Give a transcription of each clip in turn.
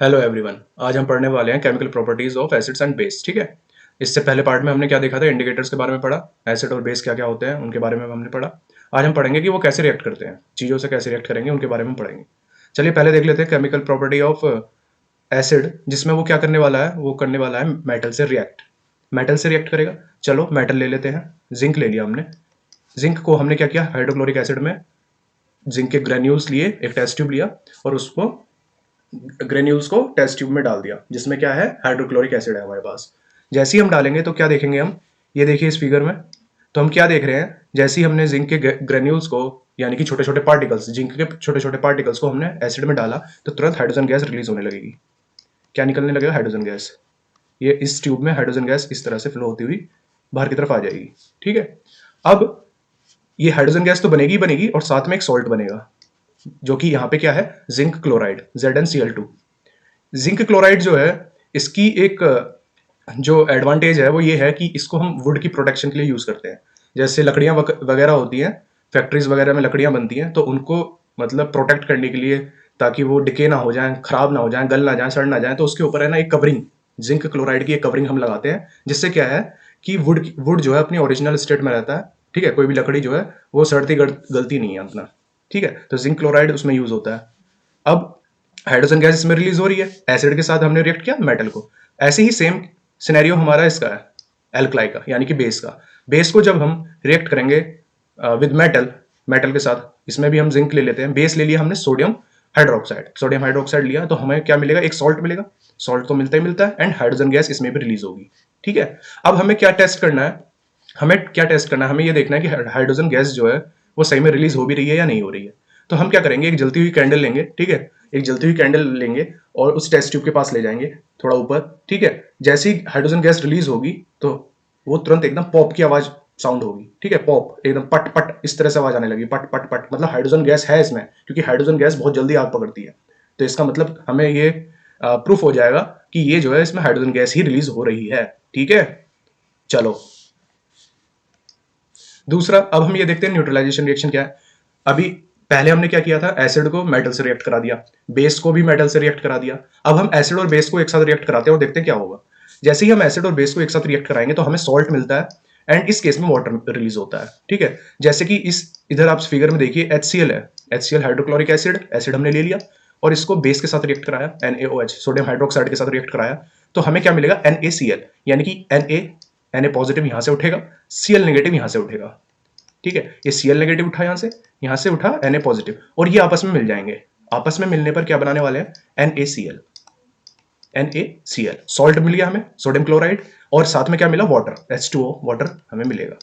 Hello everyone, आज हम पढ़ने वाले हैं chemical properties of acids and base. ठीक है। इससे पहले पार्ट में हमने क्या देखा था, इंडिकेटर्स के बारे में पढ़ा, एसिड और बेस क्या क्या होते हैं उनके बारे में हमने पढ़ा। आज हम पढ़ेंगे कि वो कैसे रिएक्ट करते हैं, चीज़ों से कैसे रिएक्ट करेंगे उनके बारे में पढ़ेंगे। चलिए पहले देख लेते हैं केमिकल प्रॉपर्टी ऑफ एसिड, जिसमें वो क्या करने वाला है, वो करने वाला है मेटल से रिएक्ट। मेटल से रिएक्ट करेगा। चलो मेटल ले लेते हैं। जिंक ले लिया हमने। जिंक को हमने क्या किया, हाइड्रोक्लोरिक एसिड में जिंक के ग्रेन्यूल्स लिए, एक टेस्ट ट्यूब लिया और उसको ग्रेन्यूल्स को टेस्ट ट्यूब में डाल दिया, जिसमें क्या है, हाइड्रोक्लोरिक एसिड है हमारे पास। जैसे ही हम डालेंगे तो क्या देखेंगे हम, ये देखिए इस फिगर में। तो हम क्या देख रहे हैं, जैसे ही हमने जिंक के ग्रेन्यूल्स को, यानी कि छोटे छोटे पार्टिकल्स, जिंक के छोटे छोटे पार्टिकल्स को हमने एसिड में डाला, तो तुरंत हाइड्रोजन गैस रिलीज होने लगेगी। क्या निकलने लगेगा, हाइड्रोजन गैस। ये इस ट्यूब में हाइड्रोजन गैस इस तरह से फ्लो होती हुई बाहर की तरफ आ जाएगी। ठीक है। अब ये हाइड्रोजन गैस तो बनेगी बनेगी और साथ में एक सॉल्ट बनेगा, जो कि यहाँ पे क्या है, zinc chloride, ZnCl2। Zinc chloride जो है, इसकी एक जो एडवांटेज है वो ये है कि इसको हम वुड की प्रोटेक्शन के लिए यूज करते हैं। जैसे लकड़ियां वगैरह होती हैं, फैक्ट्रीज वगैरह में लकड़ियां बनती हैं, तो उनको मतलब प्रोटेक्ट करने के लिए, ताकि वो डिके ना हो जाएं, खराब ना हो जाएं, गल ना जाएं, सड़ ना जाएं, तो उसके ऊपर है ना एक कवरिंग, जिंक क्लोराइड की एक कवरिंग हम लगाते हैं, जिससे क्या है कि वुड जो है अपनी ओरिजिनल स्टेट में रहता है। ठीक है। कोई भी लकड़ी जो है वो सड़ती गलती नहीं है अपना। ठीक है। तो जिंक क्लोराइड उसमें यूज होता है। अब हाइड्रोजन गैस इसमें रिलीज हो रही है, एसिड के साथ हमने रिएक्ट किया मेटल को। ऐसे ही सेम सिनेरियो हमारा इसका है, एल्कलाई का, यानी कि बेस का। बेस को जब हम रिएक्ट करेंगे विद मेटल, मेटल के साथ, इसमें भी हम जिंक ले लेते हैं। बेस ले लिया हमने सोडियम हाइड्रोक्साइड, सोडियम हाइड्रोक्साइड लिया, तो हमें क्या मिलेगा, एक सॉल्ट मिलेगा। सॉल्ट तो मिलता ही मिलता है, एंड हाइड्रोजन गैस इसमें भी रिलीज होगी। ठीक है। अब हमें क्या टेस्ट करना है, हमें क्या टेस्ट करना है, हमें ये देखना है कि हाइड्रोजन गैस जो है वो सही में रिलीज हो भी रही है या नहीं हो रही है। तो हम क्या करेंगे, एक जलती हुई कैंडल लेंगे। ठीक है। एक जलती हुई कैंडल लेंगे और उस टेस्ट ट्यूब के पास ले जाएंगे थोड़ा ऊपर। ठीक है। जैसे ही हाइड्रोजन गैस रिलीज होगी तो वो तुरंत एकदम पॉप की आवाज साउंड होगी। ठीक है। पॉप, एकदम पट पट इस तरह से आवाज आने लगी, पट पट पट, मतलब हाइड्रोजन गैस है इसमें, क्योंकि हाइड्रोजन गैस बहुत जल्दी आग पकड़ती है। तो इसका मतलब हमें ये प्रूफ हो जाएगा कि ये जो है इसमें हाइड्रोजन गैस ही रिलीज हो रही है। ठीक है। चलो दूसरा, अब हम ये देखते हैं न्यूट्रलाइजेशन रिएक्शन क्या है। अभी पहले हमने क्या किया था, एसिड को मेटल से रिएक्ट करा दिया, बेस को भी मेटल से रिएक्ट करा दिया। अब हम एसिड और बेस को एक साथ रिएक्ट कराते हैं और देखते हैं क्या होगा। जैसे ही हम एसिड और बेस को एक साथ रिएक्ट कराएंगे तो हमें सॉल्ट मिलता है, एंड इस केस में वाटर रिलीज होता है। ठीक है। जैसे कि इस इधर आप फिगर में देखिए, HCl है, HCl हाइड्रोक्लोरिक एसिड, एसिड हमने ले लिया और इसको बेस के साथ रिएक्ट कराया, NaOH सोडियम हाइड्रोक्साइड के साथ रिएक्ट कराया, तो हमें क्या मिलेगा, NaCl, यानी कि Na पॉजिटिव यहां से उठेगा, Cl नेगेटिव यहां से उठेगा। ठीक है। ये Cl नेगेटिव उठा, यहां से उठा Na पॉजिटिव, और ये आपस में मिल जाएंगे। आपस में मिलने पर क्या बनाने वाले हैं, NaCl। NaCl सॉल्ट मिल गया हमें, सोडियम क्लोराइड, और साथ में क्या मिला, वाटर, H2O, वाटर हमें मिलेगा।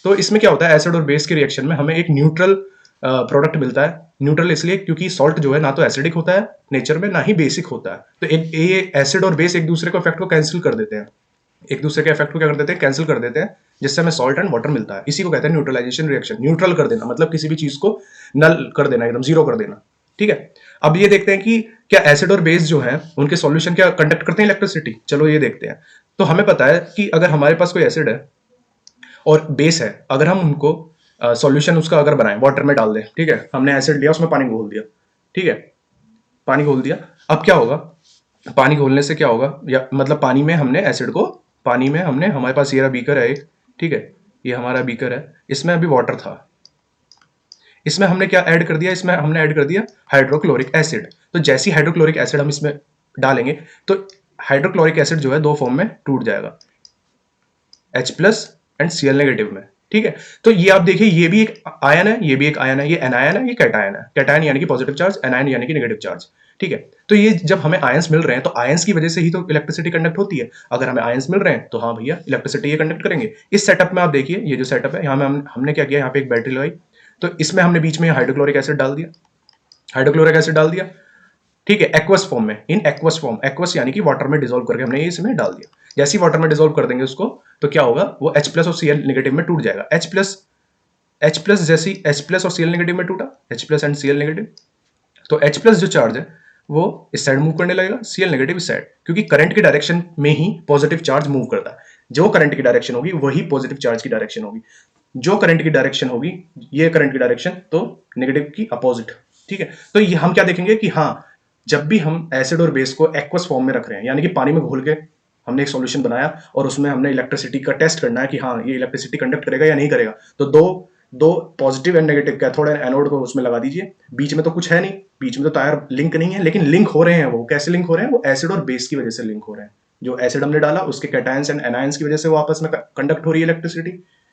तो इसमें क्या होता है, एसिड और बेस के रिएक्शन में हमें एक न्यूट्रल प्रोडक्ट मिलता है। न्यूट्रल इसलिए क्योंकि सॉल्ट जो है ना तो एसिडिक होता है नेचर में, ना ही बेसिक होता है। तो एक ये एसिड और बेस एक दूसरे को इफेक्ट को कैंसिल कर देते हैं, एक दूसरे के इफेक्ट को क्या कर देते हैं, कैंसिल कर देते हैं, जिससे हमें सॉल्ट एंड वाटर मिलता है। इसी को कहते हैं न्यूट्रलाइजेशन रिएक्शन। न्यूट्रल कर देना मतलब किसी भी चीज को नल कर देना, एकदम जीरो कर देना। ठीक है। अब ये देखते हैं कि क्या एसिड और बेस जो है उनके सॉल्यूशन क्या कंडक्ट करते हैं इलेक्ट्रिसिटी। चलो ये देखते हैं। तो हमें पता है कि अगर हमारे पास कोई एसिड है और बेस है, अगर हम उनको सॉल्यूशन उसका अगर बनाएं, वाटर में डाल दें। ठीक है। हमने एसिड लिया, उसमें पानी घोल दिया। ठीक है। पानी घोल दिया। अब क्या होगा, पानी घोलने से क्या होगा, या मतलब पानी में हमने एसिड को, पानी में हमने, हमारे पास ये रहा बीकर है एक। ठीक है। ये हमारा बीकर है, इसमें अभी वाटर था, इसमें हमने क्या ऐड कर दिया, इसमें हमने ऐड कर दिया हाइड्रोक्लोरिक एसिड। तो जैसी हाइड्रोक्लोरिक एसिड हम इसमें डालेंगे तो हाइड्रोक्लोरिक एसिड जो है दो फॉर्म में टूट जाएगा, H+ एंड Cl नेगेटिव में। ठीक है। तो ये आप देखिए, ये भी एक आयन है, ये भी एक आयन है, ये एनायन है, ये कैटायन है। कैटायन यानी कि पॉजिटिव चार्ज, एनायन यानी कि नेगेटिव चार्ज। ठीक है। तो ये जब हमें आयंस मिल रहे हैं तो आयंस की वजह से ही तो इलेक्ट्रिसिटी कंडक्ट होती है। अगर हमें आयंस मिल रहे हैं तो हाँ भैया, इलेक्ट्रिसिटी ये कंडक्ट करेंगे। इस सेटअप में आप देखिए, ये जो सेटअप है, यहाँ में हमने क्या किया, यहाँ पे एक बैटरी लगाई, तो इसमें हमने बीच में हाइड्रोक्लोरिक एसिड डाल दिया, हाइड्रोक्लोरिक एसिड डाल दिया। ठीक है। एक्वस फॉर्म में, इन एक्वस फॉर्म, एक्वस यानी कि वाटर में डिसॉल्व करके हमने ये इसमें डाल दिया। जैसे ही वाटर में डिसॉल्व कर देंगे उसको, तो क्या होगा, वो H+ और Cl नेगेटिव में टूट जाएगा। H+ जैसी H+ और Cl नेगेटिव में टूटा, H+ एंड Cl नेगेटिव, तो H+ जो चार्ज है वो इस साइड मूव करने लगेगा, Cl नेगेटिव इस साइड, क्योंकि करंट की डायरेक्शन में ही पॉजिटिव चार्ज मूव करता है। जो करंट की डायरेक्शन होगी वही पॉजिटिव चार्ज की डायरेक्शन होगी। जो करंट की डायरेक्शन होगी, ये करंट की डायरेक्शन, तो नेगेटिव की अपोजिट। ठीक है। तो ये हम क्या देखेंगे कि हाँ, जब भी हम एसिड और बेस को एक्वस फॉर्म में रख रहे हैं, यानी कि पानी में घोल के हमने एक सॉल्यूशन बनाया और उसमें हमने इलेक्ट्रिसिटी का टेस्ट करना है कि हाँ ये इलेक्ट्रिसिटी कंडक्ट करेगा या नहीं करेगा, तो दो दो positive and negative cathode and anode को उसमें लगा दीजिए। बीच में तो कुछ है नहीं, बीच में तो तार लिंक नहीं है, लेकिन लिंक हो रहे हैं। वो कैसे लिंक हो रहे हैं? वो एसिड और बेस की वजह से लिंक हो रहे हैं। जो एसिड हमने डाला उसके कैटायंस एंड एनायंस की वजह से वो आपस में कंडक्ट हो रही है इलेक्ट्रिसिटी,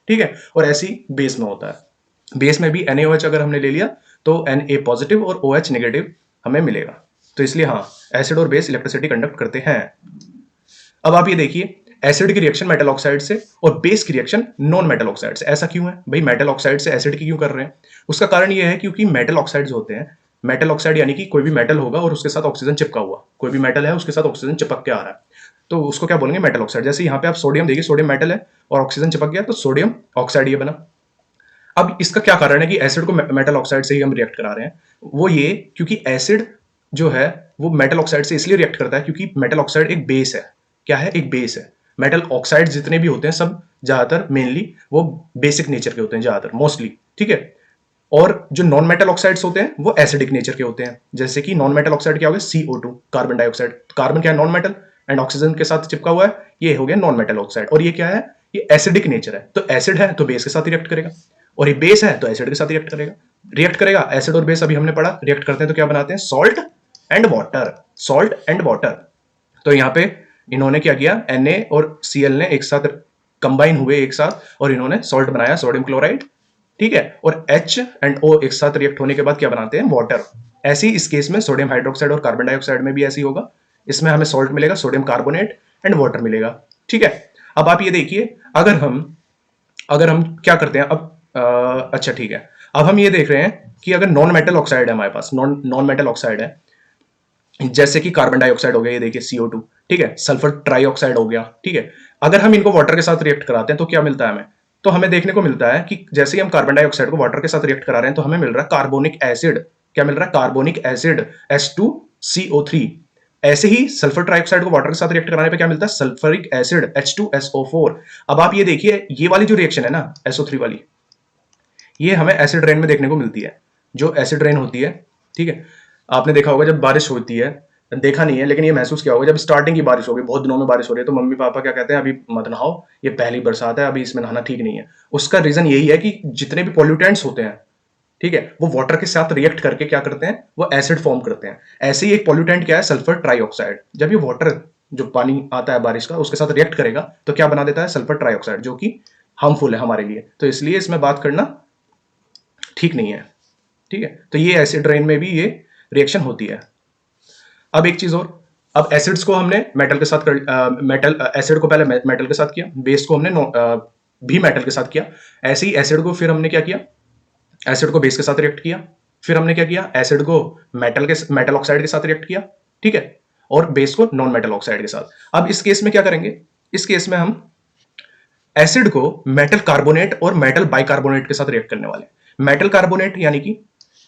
ठीक है। और ऐसी बेस में होता है। बेस में भी NaOH अगर हमने ले लिया तो Na पॉजिटिव और OH नेगेटिव हमें मिलेगा। तो इसलिए हाँ, एसिड और बेस इलेक्ट्रिसिटी कंडक्ट करते हैं। अब आप ये देखिए, एसिड की रिएक्शन मेटल ऑक्साइड से और बेस की रिएक्शन नॉन मेटल ऑक्साइड से। ऐसा क्यों है भाई? मेटल ऑक्साइड से एसिड की क्यों कर रहे हैं? उसका कारण ये है क्योंकि मेटल ऑक्साइड्स होते हैं, मेटल ऑक्साइड यानी कि कोई भी मेटल होगा और उसके साथ ऑक्सीजन चिपका हुआ, कोई भी मेटल है उसके साथ ऑक्सीजन चिपक के आ रहा है, तो उसको क्या बोलेंगे? Metal oxide. जैसे यहाँ पे आप सोडियम देखिए, सोडियम मेटल है और ऑक्सीजन चिपक गया तो सोडियम ऑक्साइड ये बना। अब इसका क्या कारण है कि एसिड को मेटल ऑक्साइड से ही हम रिएक्ट करा रहे हैं? वो ये क्योंकि एसिड जो है वो मेटल ऑक्साइड से इसलिए रिएक्ट करता है क्योंकि मेटल ऑक्साइड एक बेस है। क्या है? एक बेस है। मेटल ऑक्साइड जितने भी होते हैं सब ज्यादातर मेनली वो बेसिक नेचर के होते हैं, ज्यादातर मोस्टली, ठीक है। और जो नॉन मेटल ऑक्साइड्स होते हैं वो एसिडिक नेचर के होते हैं। जैसे कि नॉन मेटल ऑक्साइड क्या हो गया? CO2, carbon dioxide. कार्बन क्या है? नॉन मेटल एंड ऑक्सीजन के साथ चिपका हुआ है, ये हो गया नॉन मेटल ऑक्साइड। और ये क्या है? ये एसिडिक नेचर है। तो एसिड है तो बेस के साथ रिएक्ट करेगा, और ये बेस है तो एसिड के साथ रिएक्ट करेगा। रिएक्ट करेगा एसिड और बेस, अभी हमने पढ़ा रिएक्ट करते हैं तो क्या बनाते हैं? Salt and water, salt and water. तो यहाँ पे इन्होंने क्या किया? Na और Cl ने एक साथ कंबाइन हुए एक साथ और इन्होंने सॉल्ट बनाया, सोडियम क्लोराइड, ठीक है। और H एंड O एक साथ रिएक्ट होने के बाद क्या बनाते हैं? वाटर। ऐसे ही इस केस में सोडियम हाइड्रोक्साइड और कार्बन डाइऑक्साइड में भी ऐसी होगा। इसमें हमें सॉल्ट मिलेगा, सोडियम कार्बोनेट एंड वाटर मिलेगा, ठीक है। अब आप ये देखिए, अगर हम क्या करते हैं अब, अच्छा ठीक है, अब हम ये देख रहे हैं कि अगर नॉन मेटल ऑक्साइड है हमारे पास, नॉन मेटल ऑक्साइड है, जैसे कि कार्बन डाइऑक्साइड हो गया, ये देखिए CO2, ठीक है, सल्फर ट्राइऑक्साइड हो गया, ठीक है। अगर हम इनको वाटर के साथ रिएक्ट कराते हैं तो क्या मिलता है हमें? तो हमें देखने को मिलता है कि जैसे ही हम कार्बन डाइऑक्साइड को वाटर के साथ रिएक्ट करा रहे हैं तो हमें मिल रहा है कार्बोनिक एसिड। क्या मिल रहा है? Carbonic acid, H2CO3। ऐसे ही सल्फर ट्राइऑक्साइड को वाटर के साथ रिएक्ट कराने पे क्या मिलता है? Sulphuric acid, H2SO4। अब आप ये देखिए, ये वाली जो रिएक्शन है ना, SO3 वाली, ये हमें एसिड रेन में देखने को मिलती है। जो एसिड रेन होती है, ठीक है, आपने देखा होगा जब बारिश होती है, देखा नहीं है लेकिन ये महसूस किया होगा, जब स्टार्टिंग की बारिश होगी, बहुत दिनों में बारिश हो रही है, तो मम्मी पापा क्या कहते हैं? अभी मत नहाओ, ये पहली बरसात है, अभी इसमें नहाना ठीक नहीं है। उसका रीजन यही है कि जितने भी पॉल्यूटेंट्स होते हैं, ठीक है, वो वाटर के साथ रिएक्ट करके क्या करते हैं? वो एसिड फॉर्म करते हैं। ऐसे ही एक पॉल्यूटेंट क्या है? Sulphur trioxide. जब ये वाटर, जो पानी आता है बारिश का, उसके साथ रिएक्ट करेगा तो क्या बना देता है? सल्फर ट्राइऑक्साइड, जो कि हार्मफुल है हमारे लिए। तो इसलिए इसमें बात करना ठीक नहीं है, ठीक है। तो ये एसिड रेन में भी ये रिएक्शन होती है। अब एक चीज और, अब एसिड्स को हमने मेटल के साथ मेटल एसिड को पहले मेटल के साथ किया, बेस को हमने भी मेटल के साथ किया। ऐसे ही एसिड को फिर हमने क्या किया? एसिड को बेस के साथ रिएक्ट किया। फिर हमने क्या किया? एसिड को मेटल ऑक्साइड के साथ रिएक्ट किया, ठीक है, और बेस को नॉन मेटल ऑक्साइड के साथ। अब इस केस में क्या करेंगे? इस केस में हम एसिड को मेटल कार्बोनेट और मेटल बाइकार्बोनेट के साथ रिएक्ट करने वाले। मेटल कार्बोनेट यानी कि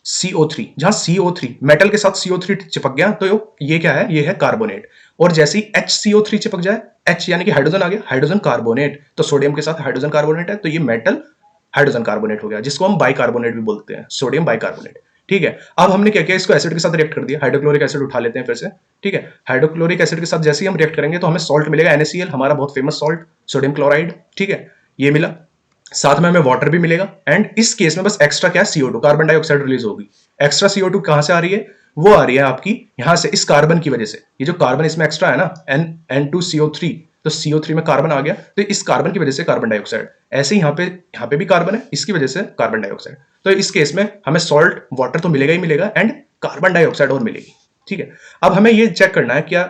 CO3, जहां CO3 मेटल के साथ CO3 चिपक गया तो ये क्या है? ये है कार्बोनेट। और जैसे ही HCO3 चिपक जाए, H यानी कि हाइड्रोजन आ गया, हाइड्रोजन कार्बोनेट, तो सोडियम के साथ हाइड्रोजन कार्बोनेट है तो ये मेटल हाइड्रोजन कार्बोनेट हो गया, जिसको हम बाइकार्बोनेट भी बोलते हैं, सोडियम बाइकार्बोनेट, ठीक है। अब हमने क्या किया? इसको एसिड के साथ रिएक्ट कर दिया, हाइड्रोक्लोरिक एसिड उठा लेते हैं फिर से, ठीक है। हाइड्रोक्लोरिक एसिड के साथ जैसे ही हम रिएक्ट करेंगे तो हमें सॉल्ट मिलेगा, NaCl, हमारा बहुत फेमस सॉल्ट, सोडियम क्लोराइड, ठीक है, ये मिला। साथ में हमें वाटर भी मिलेगा। एंड इस केस में बस एक्स्ट्रा क्या है? CO2, कार्बन डाइऑक्साइड रिलीज होगी। एक्स्ट्रा CO2 कहां से आ रही है? वो आ रही है आपकी यहां से, इस कार्बन की वजह से। ये जो कार्बन इसमें एक्स्ट्रा है ना, N2CO3, तो CO3 में कार्बन आ गया, तो इस कार्बन की वजह से कार्बन डाइऑक्साइड। ऐसे ही यहाँ पे भी कार्बन है, इसकी वजह से कार्बन डाइऑक्साइड। तो इस केस में हमें सॉल्ट, वाटर तो मिलेगा ही मिलेगा एंड कार्बन डाइऑक्साइड और मिलेगी, ठीक है। अब हमें ये चेक करना है क्या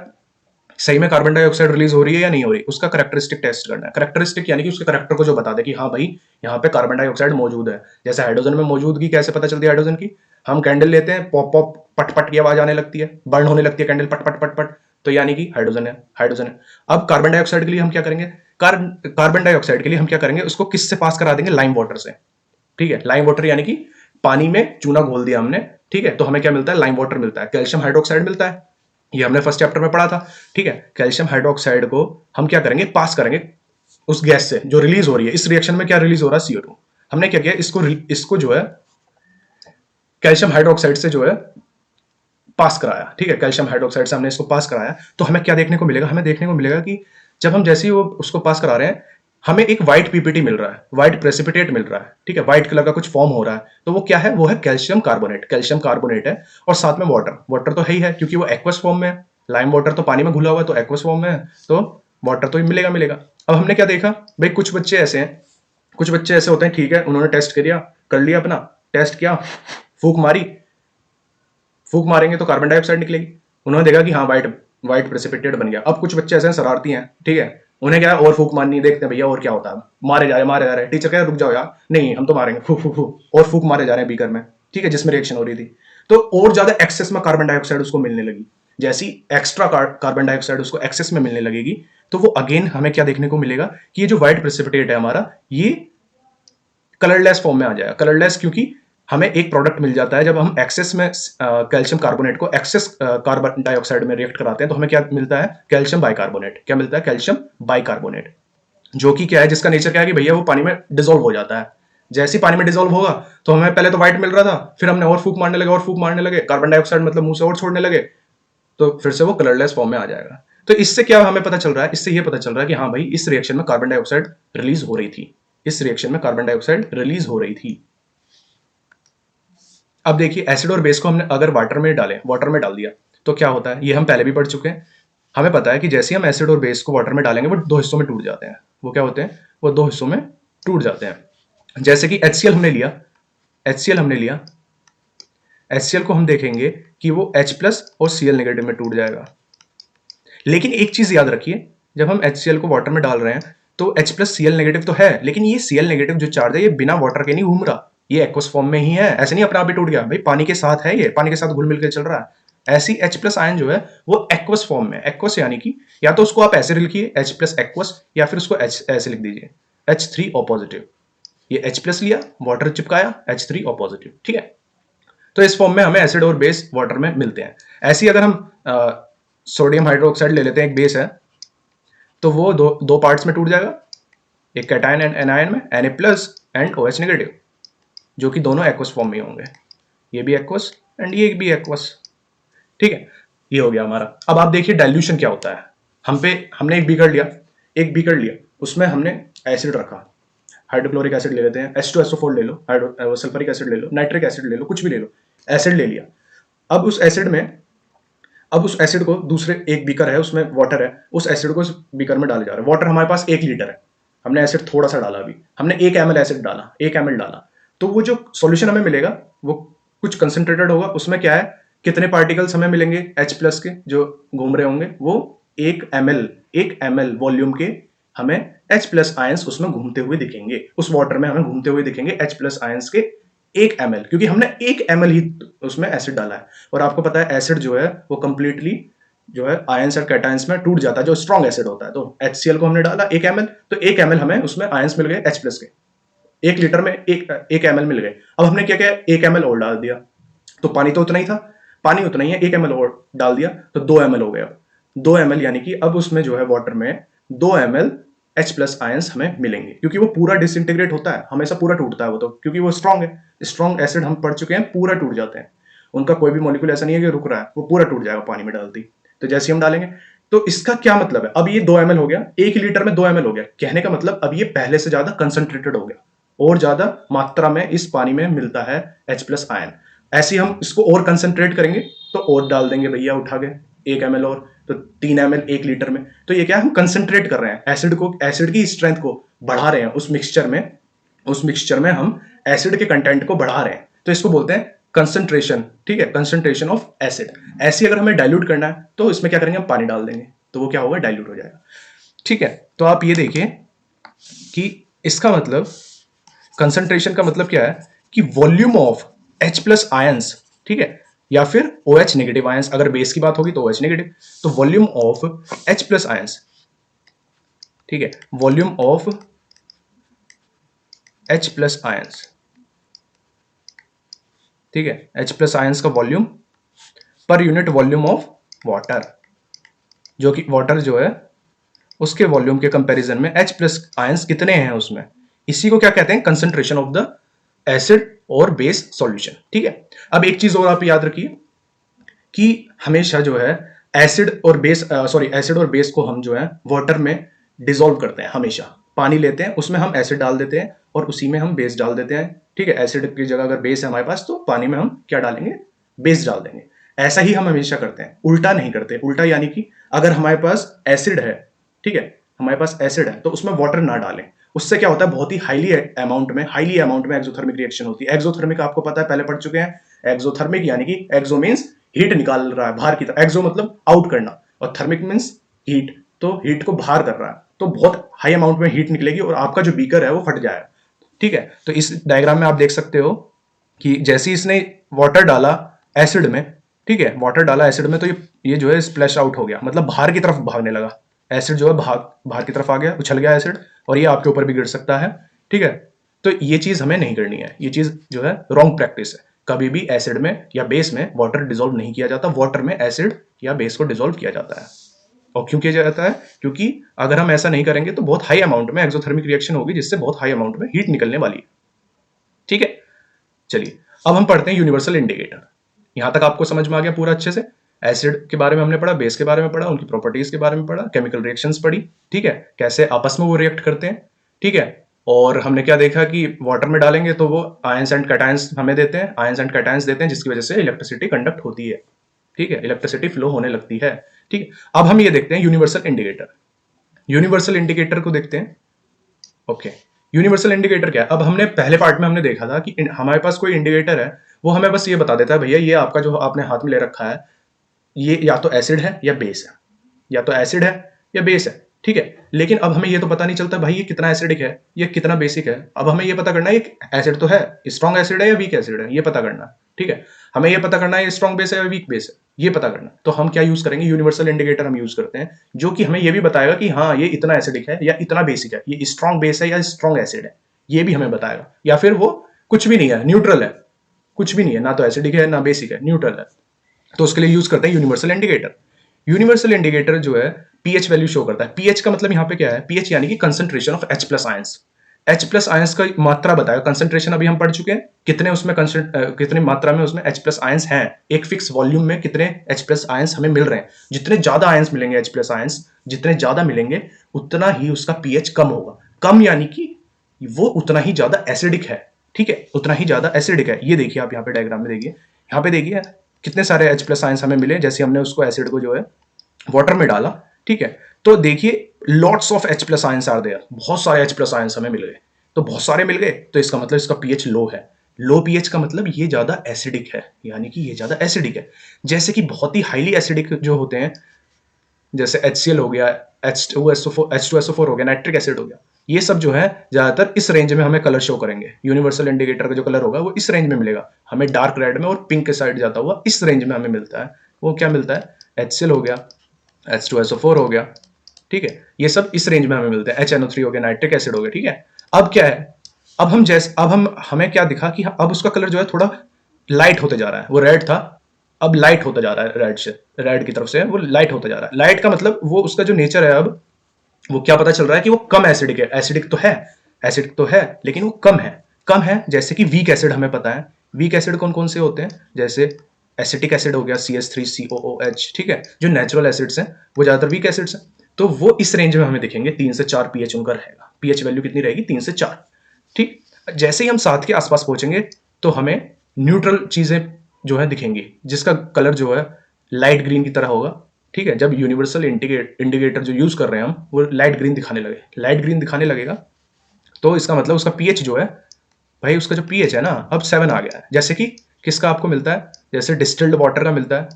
सही में कार्बन डाइऑक्साइड रिलीज हो रही है या नहीं हो रही, उसका करेक्टरिस्टिक टेस्ट करना है। करेक्टरिस्टिक यानी कि उसके करेक्टर को जो बता दे कि हाँ भाई यहाँ पे कार्बन डाइऑक्साइड मौजूद है। जैसे हाइड्रोजन में मौजूदगी कैसे पता चलती है हाइड्रोजन की? हम कैंडल लेते हैं, पॉप पॉप पट पट की आवाज आने लगती है, बर्न होने लगती है कैंडल, पट पट पट पट, तो यानी कि हाइड्रोजन है, हाइड्रोजन है। अब कार्बन डाइऑक्साइड के लिए हम क्या करेंगे? कार्बन डाइऑक्साइड के लिए हम क्या करेंगे? उसको किससे पास करा देंगे? लाइम वाटर से, ठीक है। लाइम वाटर यानी कि पानी में चूना घोल दिया हमने, ठीक है, तो हमें क्या मिलता है? लाइम वाटर मिलता है, कैल्शियम हाइड्रोक्साइड मिलता है। ये हमने फर्स्ट चैप्टर में पढ़ा था, ठीक है। कैल्शियम हाइड्रोक्साइड को हम क्या करेंगे? पास करेंगे उस गैस से जो रिलीज हो रही है। इस रिएक्शन में क्या रिलीज हो रहा है? CO2। हमने क्या किया? इसको जो है कैल्शियम हाइड्रोक्साइड से जो है पास कराया, ठीक है, कैल्शियम हाइड्रोक्साइड से हमने इसको पास कराया, तो हमें क्या देखने को मिलेगा, हमें देखने को मिलेगा कि जब हम जैसे ही वो उसको पास करा रहे हैं, हमें एक व्हाइट पीपीटी मिल रहा है, व्हाइट प्रेसिपिटेट मिल रहा है, ठीक है, व्हाइट कलर का कुछ फॉर्म हो रहा है, तो वो क्या है, वो है कैल्शियम कार्बोनेट है, और साथ में वाटर, वाटर तो है ही है क्योंकि वो एक्वस फॉर्म में है, लाइम वाटर तो पानी में घुला हुआ है, तो एक्वस फॉर्म में है, तो वाटर तो मिलेगा मिलेगा। अब हमने क्या देखा भाई, कुछ बच्चे ऐसे हैं, कुछ बच्चे ऐसे होते हैं, ठीक है, उन्होंने टेस्ट कर लिया अपना, टेस्ट किया, फूक मारी, फूक मारेंगे तो कार्बन डाइऑक्साइड निकलेगी, उन्होंने देखा कि हाँ व्हाइट व्हाइट प्रेसिपिटेट बन गया। अब कुछ बच्चे ऐसे शरारती हैं, ठीक है, उन्हें क्या है, और फूक मारनी, देखते हैं भैया और क्या होता है, मारे जा रहे हैं, टीचर कह रहे रुक जाओ यार, नहीं हम तो मारेंगे, फूक फूक फूक, और फूक मारे जा रहे हैं बीकर में, ठीक है, जिसमें रिएक्शन हो रही थी, तो और ज्यादा एक्सेस में कार्बन डाइऑक्साइड उसको मिलने लगी, जैसी एक्स्ट्रा कार्बन डाइऑक्साइड उसको एक्सेस में मिलने लगेगी, तो वो अगेन हमें क्या देखने को मिलेगा कि ये जो व्हाइट प्रेसिपिटेट है हमारा, ये कलरलेस फॉर्म में आ जाएगा। कलरलेस क्योंकि हमें एक प्रोडक्ट मिल जाता है, जब हम एक्सेस में कैल्शियम कार्बोनेट को एक्सेस कार्बन डाइऑक्साइड में रिएक्ट कराते हैं, तो हमें क्या मिलता है, कैल्शियम बाइकार्बोनेट। क्या मिलता है, कैल्शियम बाइकार्बोनेट, जो कि क्या है, जिसका नेचर क्या है कि भैया वो पानी में डिसॉल्व हो जाता है। जैसे ही पानी में डिसॉल्व होगा, तो हमें पहले तो व्हाइट मिल रहा था, फिर हमने और फूक मारने लगे, और फूक मारने लगे, कार्बन डाइऑक्साइड मतलब मुंह से और छोड़ने लगे, तो फिर से वो कलरलेस फॉर्म में आ जाएगा। तो इससे क्या हमें पता चल रहा है, इससे ये पता चल रहा है कि हाँ भाई, इस रिएक्शन में कार्बन डाइऑक्साइड रिलीज हो रही थी, इस रिएक्शन में कार्बन डाइऑक्साइड रिलीज हो रही थी। अब देखिए, एसिड और बेस को हमने अगर वाटर में डाल दिया, तो क्या होता है, ये हम पहले भी पढ़ चुके हैं। हमें पता है कि जैसे हम एसिड और बेस को वाटर में डालेंगे, वो दो हिस्सों में टूट जाते हैं। वो क्या होते हैं, वो दो हिस्सों में टूट जाते हैं। जैसे कि HCl हमने लिया, HCl हमने लिया, HCl को हम देखेंगे कि वो H प्लस और Cl नेगेटिव में टूट जाएगा। लेकिन एक चीज याद रखिए, जब हम HCl को वाटर में डाल रहे हैं, तो H प्लस Cl नेगेटिव तो है, लेकिन ये Cl नेगेटिव जो चार्ज है, ये बिना वाटर के नहीं घूम रहा, ये एक्वस फॉर्म में ही है, ऐसे नहीं अपने आप ही टूट गया भाई, पानी के साथ है, ये पानी के साथ घुल मिल के चल रहा है। ऐसी H प्लस आयन जो है वो एक्वस फॉर्म में, एक्वस यानी कि या तो उसको आप ऐसे लिखिए H प्लस एक्वस, या फिर उसको H ऐसे लिख दीजिए H3O पॉजिटिव। ये H प्लस लिया, वाटर चिपकाया, H3O पॉजिटिव, ठीक है। तो इस फॉर्म में हमें एसिड और बेस वाटर में मिलते हैं। ऐसे ही अगर हम सोडियम हाइड्रोक्साइड ले लेते हैं, एक बेस है, तो वो दो दो पार्ट्स में टूट जाएगा, एक कैटायन एंड एनायन में, Na plus and OH negative, जो कि दोनों एक्वस फॉर्म में होंगे, ये भी एक्वस एंड ये भी एक्वस, ठीक है। ये हो गया हमारा। अब आप देखिए डाइल्यूशन क्या होता है। हमने एक बीकर लिया, उसमें हमने एसिड रखा, हाइड्रोक्लोरिक एसिड ले लेते हैं, H2SO4 ले लो, सल्फरिक एसिड ले लो, नाइट्रिक एसिड ले लो, कुछ भी ले लो, एसिड ले लिया। अब उस एसिड में, अब उस एसिड को, दूसरे एक बीकर है उसमें वाटर है, उस एसिड को उस बीकर में डाले जा रहा है। वाटर हमारे पास 1 लीटर है, हमने एसिड थोड़ा सा डाला, अभी हमने 1 ml एसिड डाला, 1 ml डाला, तो वो जो सॉल्यूशन हमें मिलेगा वो कुछ कंसंट्रेटेड होगा। उसमें क्या है, कितने पार्टिकल्स हमें मिलेंगे H प्लस के जो घूम रहे होंगे, वो 1 ml वॉल्यूम के हमें H प्लस आयंस उसमें घूमते हुए दिखेंगे, उस वाटर में हमें घूमते हुए दिखेंगे H प्लस आयंस के 1 ml, क्योंकि हमने 1 ml ही उसमें एसिड डाला है। और आपको पता है एसिड जो है वो कंप्लीटली जो है आयंस और कैटायंस में टूट जाता है, जो स्ट्रॉन्ग एसिड होता है। तो HCl को हमने डाला 1 ml, तो 1 ml हमें उसमें आयंस मिल गए H प्लस के, 1 लीटर में एक ml मिल गए। अब हमने क्या किया, 1 ml और डाल दिया, तो पानी तो उतना ही था, पानी उतना ही है, 1 ml और डाल दिया तो 2 ml हो गया। 2 ml यानी कि अब उसमें जो है वाटर में 2 ml H प्लस आयंस हमें मिलेंगे, क्योंकि वो पूरा डिसइंटीग्रेट होता है, हमेशा पूरा टूटता है वो, तो क्योंकि वो स्ट्रॉन्ग है, स्ट्रॉन्ग एसिड हम पढ़ चुके हैं, पूरा टूट जाते हैं, उनका कोई भी मॉलिक्यूल ऐसा नहीं है कि रुक रहा है, वो पूरा टूट जाएगा पानी में डालती। तो जैसे हम डालेंगे, तो इसका क्या मतलब है, अब ये 2 ml हो गया, 1 लीटर में 2 ml हो गया, कहने का मतलब अब ये पहले से ज्यादा कंसंट्रेटेड हो गया, और ज्यादा मात्रा में इस पानी में मिलता है H प्लस आयन। ऐसे हम इसको और कंसंट्रेट करेंगे, तो और डाल देंगे भैया उठा के 1 ml और, तो 3 ml 1 लीटर में। तो ये क्या है, हम कंसंट्रेट कर रहे हैं एसिड को, एसिड की स्ट्रेंथ को बढ़ा रहे हैं उस मिक्सचर में, उस मिक्सचर में हम एसिड के कंटेंट को बढ़ा रहे हैं, तो इसको बोलते हैं कंसंट्रेशन, ठीक है, कंसंट्रेशन ऑफ एसिड। ऐसे अगर हमें डाइल्यूट करना है, तो इसमें क्या करेंगे, हम पानी डाल देंगे, तो वो क्या होगा, डाइल्यूट हो जाएगा, ठीक है। तो आप ये देखिए कि इसका मतलब, कंसंट्रेशन का मतलब क्या है कि volume of H plus ions, ठीक है, या फिर OH नेगेटिव आयंस, अगर बेस की बात होगी तो OH नेगेटिव, तो volume of H plus ions, ठीक है, volume of H plus ions, ठीक है, H प्लस आयंस का volume per unit volume of water, जो कि वाटर जो है उसके वॉल्यूम के कंपैरिजन में H प्लस आयंस कितने हैं उसमें, इसी को क्या कहते हैं, कंसंट्रेशन ऑफ द एसिड और बेस सॉल्यूशन, ठीक है। अब एक चीज और आप याद रखिए कि हमेशा जो है एसिड और बेस को हम जो है वाटर में डिसॉल्व करते हैं। हमेशा पानी लेते हैं, उसमें हम एसिड डाल देते हैं और उसी में हम बेस डाल देते हैं। ठीक है, एसिड की जगह अगर बेस है हमारे पास तो पानी में हम क्या डालेंगे, बेस डाल देंगे। ऐसा ही हम हमेशा करते हैं, उल्टा नहीं करते। उल्टा यानी कि अगर हमारे पास एसिड है, ठीक है, हमारे पास एसिड है तो उसमें वाटर ना डालें। उससे क्या होता है, बहुत ही हाईली अमाउंट में एक्सोथर्मिक रिएक्शन होती है। एक्सोथर्मिक आपको पता है, पहले पढ़ चुके हैं। एक्सोथर्मिक यानी कि एक्सो मींस हीट निकाल रहा है बाहर की तरफ, एक्सो मतलब आउट करना, और थर्मिक मींस हीट, तो हीट को बाहर कर रहा है, तो बहुत हाई अमाउंट में हीट निकलेगी और आपका जो बीकर है वो फट जाएगा। ठीक है, तो इस डायग्राम में आप देख सकते हो कि जैसे ही इसने वाटर डाला एसिड में, ठीक है, वाटर डाला एसिड में, तो ये जो है स्प्लैश आउट हो गया, मतलब बाहर की तरफ भागने लगा। एसिड जो है बाहर की तरफ आ गया, उछल गया एसिड, और ये आपके ऊपर भी गिर सकता है। ठीक है, तो ये चीज हमें नहीं करनी है, ये चीज जो है रॉन्ग प्रैक्टिस है। कभी भी एसिड में या बेस में वाटर डिसॉल्व नहीं किया जाता, वाटर में एसिड या बेस को डिसॉल्व किया जाता है। और क्यों किया जाता है, क्योंकि अगर हम ऐसा नहीं करेंगे तो बहुत हाई अमाउंट में एक्सोथर्मिक रिएक्शन होगी, जिससे बहुत हाई अमाउंट में हीट निकलने वाली है। ठीक है, चलिए अब हम पढ़ते हैं यूनिवर्सल इंडिकेटर। यहां तक आपको समझ में आ गया पूरा अच्छे से। एसिड के बारे में हमने पढ़ा, बेस के बारे में पढ़ा, उनकी प्रॉपर्टीज के बारे में पढ़ा, केमिकल रिएक्शंस पढ़ी। ठीक है, कैसे आपस में वो रिएक्ट करते हैं। ठीक है, और हमने क्या देखा कि वाटर में डालेंगे तो वो आयंस एंड कैटायंस हमें देते हैं, आयंस एंड कैटायंस देते हैं, जिसकी वजह से इलेक्ट्रिसिटी कंडक्ट होती है। ठीक है, इलेक्ट्रिसिटी फ्लो होने लगती है। ठीक है, अब हम ये देखते हैं यूनिवर्सल इंडिकेटर। यूनिवर्सल इंडिकेटर को देखते हैं। ओके, यूनिवर्सल इंडिकेटर क्या है। अब हमने पहले पार्ट में हमने देखा था कि हमारे पास कोई इंडिकेटर है, वो हमें बस ये बता देता है भैया ये आपका जो आपने हाथ में ले रखा है, ये या तो एसिड है या बेस है, या तो एसिड है या बेस है। ठीक है, लेकिन अब हमें ये तो पता नहीं चलता भाई ये कितना एसिडिक है, ये कितना बेसिक है। अब हमें ये पता करना है ये एसिड तो है, स्ट्रॉन्ग एसिड है या वीक एसिड है, ये पता करना है। ठीक है, हमें ये पता करना है ये स्ट्रॉन्ग बेस है या वीक बेस है, ये पता करना है। तो हम क्या यूज करेंगे, यूनिवर्सल इंडिकेटर हम यूज करते हैं, जो कि हमें ये भी बताएगा कि हाँ ये इतना एसिडिक है या इतना बेसिक है, ये स्ट्रॉन्ग बेस है या स्ट्रॉन्ग एसिड है, ये भी हमें बताएगा। या फिर वो कुछ भी नहीं है, न्यूट्रल है, कुछ भी नहीं है, ना तो एसिडिक है ना बेसिक है, न्यूट्रल है। तो उसके लिए यूज करते हैं यूनिवर्सल इंडिकेटर। यूनिवर्सल इंडिकेटर जो है पीएच वैल्यू शो करता है। पीएच का मतलब यहां पे क्या है, पीएच यानी कि concentration of H plus ions. H plus ions का मात्रा बताएगा, कंसंट्रेशन अभी हम पढ़ चुके हैं, कितने उसमें कितनी मात्रा में उसमें एच प्लस आयंस हैं, एक फिक्स वॉल्यूम में कितने एच प्लस आयंस हमें मिल रहे हैं। जितने ज्यादा आयंस मिलेंगे, एच प्लस आयंस जितने ज्यादा मिलेंगे, उतना ही उसका पीएच कम होगा। कम यानी कि वो उतना ही ज्यादा एसिडिक है। ठीक है, उतना ही ज्यादा एसिडिक है। ये देखिए आप यहाँ पे डायग्राम में देखिए, यहाँ पे देखिए कितने सारे एच प्लस आयंस हमें मिले, जैसे हमने उसको एसिड को जो है वाटर में डाला। ठीक है, तो देखिए lots of H plus ions are there, बहुत सारे एच प्लस आयंस हमें मिल गए। तो बहुत सारे मिल गए तो इसका मतलब इसका पीएच लो है। लो पीएच का मतलब ये ज्यादा एसिडिक है, यानी कि ये ज्यादा एसिडिक है। जैसे कि बहुत ही हाईली एसिडिक जो होते हैं, जैसे HCl हो गया, H2SO4 हो गया, नाइट्रिक एसिड हो गया, ये सब जो है ज्यादातर इस रेंज में हमें कलर शो करेंगे। यूनिवर्सल इंडिकेटर का जो कलर होगा वो इस रेंज में मिलेगा हमें, डार्क रेड में और पिंक के साइड जाता हुआ इस रेंज में हमें मिलता है। वो क्या मिलता है, HCl हो गया, H2SO4 हो गया। ठीक है, ये सब इस रेंज में हमें मिलते हैं। HNO3 हो गया, नाइट्रिक एसिड हो गया। ठीक है, अब क्या है, अब हम हमें क्या दिखा कि अब उसका कलर जो है थोड़ा लाइट होते जा रहा है। वो रेड था, अब लाइट होता जा रहा है, रेड की तरफ से वो लाइट होता जा रहा है। लाइट का मतलब वो उसका जो नेचर है, अब वो क्या पता चल रहा है कि वो कम एसिडिक है। एसिडिक तो है लेकिन वो कम है। जैसे कि वीक एसिड हमें पता है, वीक एसिड कौन कौन से होते हैं, जैसे एसिटिक एसिड हो गया, CH3COOH। ठीक है, जो नेचुरल एसिड्स हैं वो ज्यादातर वीक एसिड्स हैं, तो वो इस रेंज में हमें दिखेंगे। 3 से 4 पीएच उनका रहेगा। पीएच वैल्यू कितनी रहेगी, 3 से 4। ठीक, जैसे ही हम 7 के आसपास पहुंचेंगे तो हमें न्यूट्रल चीजें जो है दिखेंगी, जिसका कलर जो है लाइट ग्रीन की तरह होगा। ठीक है, जब यूनिवर्सल इंडिकेटर जो यूज कर रहे हैं हम, वो लाइट ग्रीन दिखाने लगेगा, तो इसका मतलब उसका पीएच जो है, भाई उसका जो पीएच है ना अब 7 आ गया है। जैसे कि किसका आपको मिलता है, जैसे डिस्टिल्ड वाटर का मिलता है।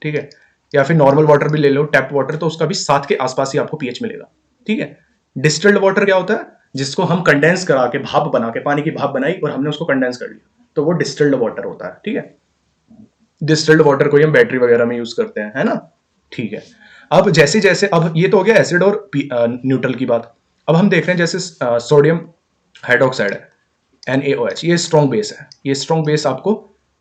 ठीक है, या फिर नॉर्मल वाटर भी ले लो, टैप वाटर, तो उसका भी 7 के आसपास ही आपको पीएच मिलेगा। ठीक है, डिस्टिल्ड वाटर क्या होता है, जिसको हम कंडेंस करा के भाप बना के, पानी की भाप बनाई और हमने उसको कंडेंस कर लिया, तो वो डिस्टिल्ड वाटर होता है। ठीक है, डिस्टिल्ड वाटर को ही हम बैटरी वगैरह में यूज करते हैं, है ना। ठीक है, अब जैसे जैसे अब ये तो हो गया एसिड और न्यूट्रल की बात। अब हम देख रहे हैं जैसे सोडियम हाइड्रोक्साइड है, NaOH, ये स्ट्रॉन्ग बेस है। ये स्ट्रॉन्ग बेस आपको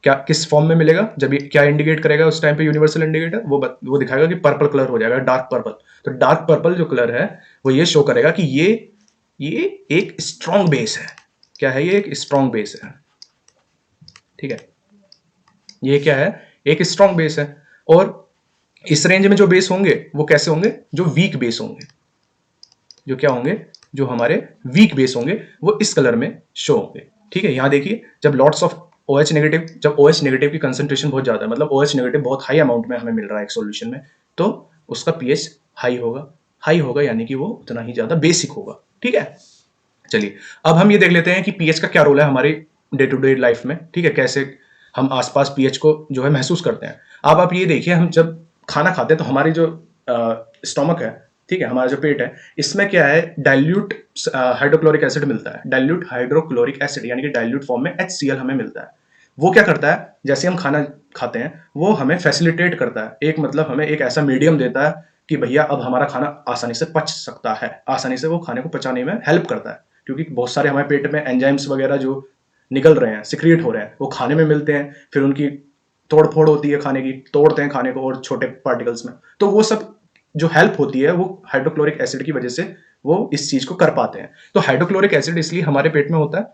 क्या किस फॉर्म में मिलेगा, जब ये क्या इंडिकेट करेगा उस टाइम पे यूनिवर्सल इंडिकेटर, वो दिखाएगा कि पर्पल कलर हो जाएगा, डार्क पर्पल। तो डार्क पर्पल जो कलर है वो ये शो करेगा कि ये एक स्ट्रॉन्ग बेस है। क्या है, ये एक स्ट्रॉन्ग बेस है। ठीक है, ये क्या है, एक स्ट्रॉन्ग बेस है। और इस रेंज में जो बेस होंगे वो कैसे होंगे, जो वीक बेस होंगे, जो क्या होंगे, जो हमारे वीक बेस होंगे वो इस कलर में शो होंगे। ठीक है, यहां देखिए जब लॉट्स ऑफ OH नेगेटिव, जब OH नेगेटिव की कंसंट्रेशन बहुत ज्यादा है, मतलब OH नेगेटिव बहुत हाई अमाउंट में हमें मिल रहा है एक सॉल्यूशन में, तो उसका पीएच हाई होगा। हाई होगा यानी कि वो उतना ही ज्यादा बेसिक होगा। ठीक है, चलिए अब हम ये देख लेते हैं कि पीएच का क्या रोल है हमारी डे टू डे लाइफ में। ठीक है, कैसे हम आसपास पीएच को जो है महसूस करते हैं। अब आप ये देखिए, हम जब खाना खाते हैं तो हमारी जो स्टोमक है, ठीक है, हमारा जो पेट है, इसमें क्या है, डाइल्यूट हाइड्रोक्लोरिक एसिड मिलता है। डाइल्यूट हाइड्रोक्लोरिक एसिड यानी कि डाइल्यूट फॉर्म में HCl हमें मिलता है। वो क्या करता है, जैसे हम खाना खाते हैं वो हमें फैसिलिटेट करता है, एक मतलब हमें एक ऐसा मीडियम देता है कि भैया अब हमारा खाना आसानी से पच सकता है, आसानी से वो खाने को पचाने में हेल्प करता है। क्योंकि बहुत सारे हमारे पेट में एंजाइम्स वगैरह जो निकल रहे हैं, सिक्रिएट हो रहे हैं, वो खाने में मिलते हैं, फिर उनकी तोड़ फोड़ होती है खाने की, तोड़ते हैं खाने को और छोटे पार्टिकल्स में, तो वो सब जो हेल्प होती है वो हाइड्रोक्लोरिक एसिड की वजह से वो इस चीज को कर पाते हैं। तो हाइड्रोक्लोरिक एसिड इसलिए हमारे पेट में होता है।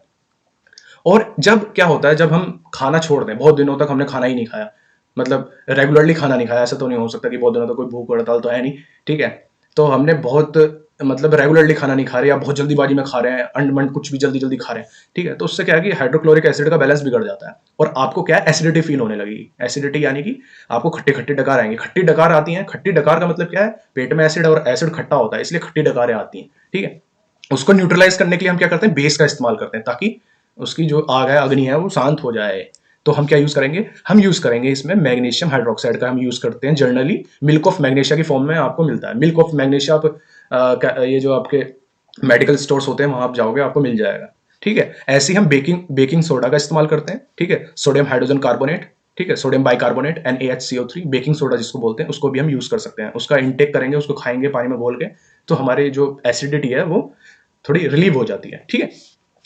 और जब क्या होता है, जब हम खाना छोड़ दें, बहुत दिनों तक हमने खाना ही नहीं खाया, मतलब रेगुलरली खाना नहीं खाया, ऐसा तो नहीं हो सकता कि बहुत दिनों तक कोई भूख हड़ताल तो है नहीं, ठीक है, तो हमने बहुत मतलब रेगुलरली खाना नहीं खा रहे या बहुत जल्दीबाजी में खा रहे हैं, अंड मंड कुछ भी जल्दी जल्दी खा रहे हैं, ठीक है, तो उससे क्या है कि हाइड्रोक्लोरिक एसिड का बैलेंस बिगड़ जाता है और आपको क्या है, एसिडिटी फील होने लगेगी। एसिडिटी यानी कि आपको खट्टी खट्टी डकार आएंगी, खट्टी डकार आती हैं। खट्टी डकार का मतलब क्या है, पेट में एसिड और एसिड खट्टा होता है, इसलिए खट्टी डकारें आती हैं। ठीक है, उसको न्यूट्रलाइज करने के लिए हम क्या करते हैं, बेस का इस्तेमाल करते हैं, ताकि उसकी जो आग है, अग्नि है, वो शांत हो जाए। तो हम क्या यूज करेंगे, हम यूज करेंगे इसमें मैग्नीशियम हाइड्रोक्साइड का हम यूज करते हैं। जनरली मिल्क ऑफ मैग्नीशिया की फॉर्म में आपको मिलता है। मिल्क ऑफ मैग्नीशिया आप ये जो आपके मेडिकल स्टोर्स होते हैं वहां आप जाओगे आपको मिल जाएगा। ठीक है, ऐसे ही हम बेकिंग बेकिंग सोडा का इस्तेमाल करते हैं। ठीक है, सोडियम हाइड्रोजन कार्बोनेट, ठीक है, sodium bicarbonate NaHCO3, baking soda जिसको बोलते हैं, उसको भी हम यूज कर सकते हैं। उसका इंटेक करेंगे, उसको खाएंगे पानी में घोल के, तो हमारी जो एसिडिटी है वो थोड़ी रिलीव हो जाती है। ठीक है,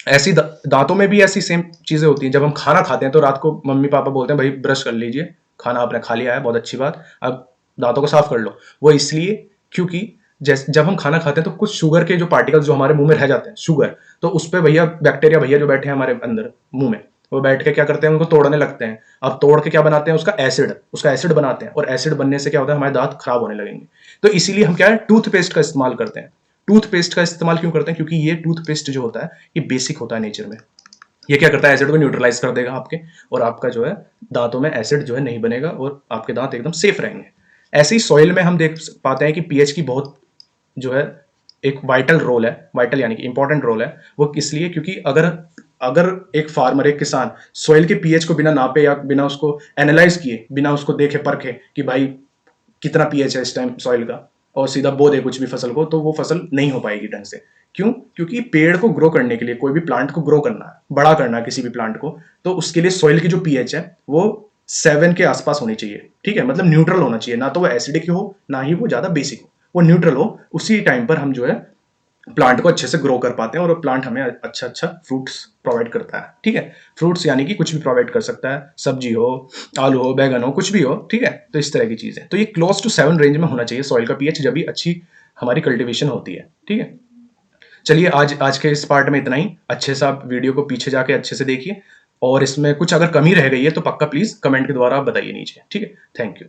ऐसी दांतों में भी ऐसी सेम चीजें होती हैं। जब हम खाना खाते हैं तो रात को मम्मी पापा बोलते हैं भाई ब्रश कर लीजिए, खाना आपने खा लिया है, बहुत अच्छी बात, अब दांतों को साफ कर लो। वो इसलिए क्योंकि जैसे जब हम खाना खाते हैं तो कुछ शुगर के जो पार्टिकल्स जो हमारे मुंह में रह जाते हैं, शुगर, तो उस पर भैया बैक्टीरिया भैया जो बैठे हैं हमारे अंदर मुंह में, वो बैठ के क्या करते हैं, उनको तोड़ने लगते हैं। अब तोड़ के क्या बनाते हैं, उसका एसिड बनाते हैं, और एसिड बनने से क्या होता है, हमारे दांत खराब होने लगेंगे। तो इसीलिए हम क्या है, टूथपेस्ट का इस्तेमाल करते हैं। टूथपेस्ट का इस्तेमाल क्यों करते हैं, क्योंकि ये टूथपेस्ट जो होता है ये बेसिक होता है नेचर में। ये क्या करता है, एसिड को न्यूट्रलाइज कर देगा आपके, और आपका जो है दांतों में एसिड जो है नहीं बनेगा और आपके दांत एकदम सेफ रहेंगे। ऐसे ही सॉइल में हम देख पाते हैं कि पीएच की बहुत जो है एक वाइटल रोल है, वाइटल यानी कि इंपॉर्टेंट रोल है। वो इसलिए क्योंकि अगर अगर एक फार्मर, एक किसान सॉइल के पीएच को बिना नापे या बिना उसको एनालाइज किए, बिना उसको देखे परखे कि भाई कितना पीएच है इस टाइम सॉइल का, और सीधा बो दे कुछ भी फसल को, तो वो फसल नहीं हो पाएगी ढंग से। क्यों, क्योंकि पेड़ को ग्रो करने के लिए, कोई भी प्लांट को ग्रो करना है, बड़ा करना है किसी भी प्लांट को, तो उसके लिए सॉइल की जो पीएच है वो 7 के आसपास होनी चाहिए। ठीक है, मतलब न्यूट्रल होना चाहिए, ना तो वो एसिडिक हो ना ही वो ज्यादा बेसिक हो, वो न्यूट्रल हो। उसी टाइम पर हम जो है प्लांट को अच्छे से ग्रो कर पाते हैं और प्लांट हमें अच्छा अच्छा फ्रूट्स प्रोवाइड करता है। ठीक है, फ्रूट्स यानी कि कुछ भी प्रोवाइड कर सकता है, सब्जी हो, आलू हो, बैगन हो, कुछ भी हो। ठीक है, तो इस तरह की चीज है। तो ये क्लोज टू 7 रेंज में होना चाहिए सॉइल का पीएच, जब भी अच्छी हमारी कल्टीवेशन होती है। ठीक है, चलिए आज आज के इस पार्ट में इतना ही। अच्छे से आप वीडियो को पीछे जाके अच्छे से देखिए, और इसमें कुछ अगर कमी रह गई है तो पक्का प्लीज कमेंट के द्वारा आप बताइए नीचे। ठीक है, थैंक यू।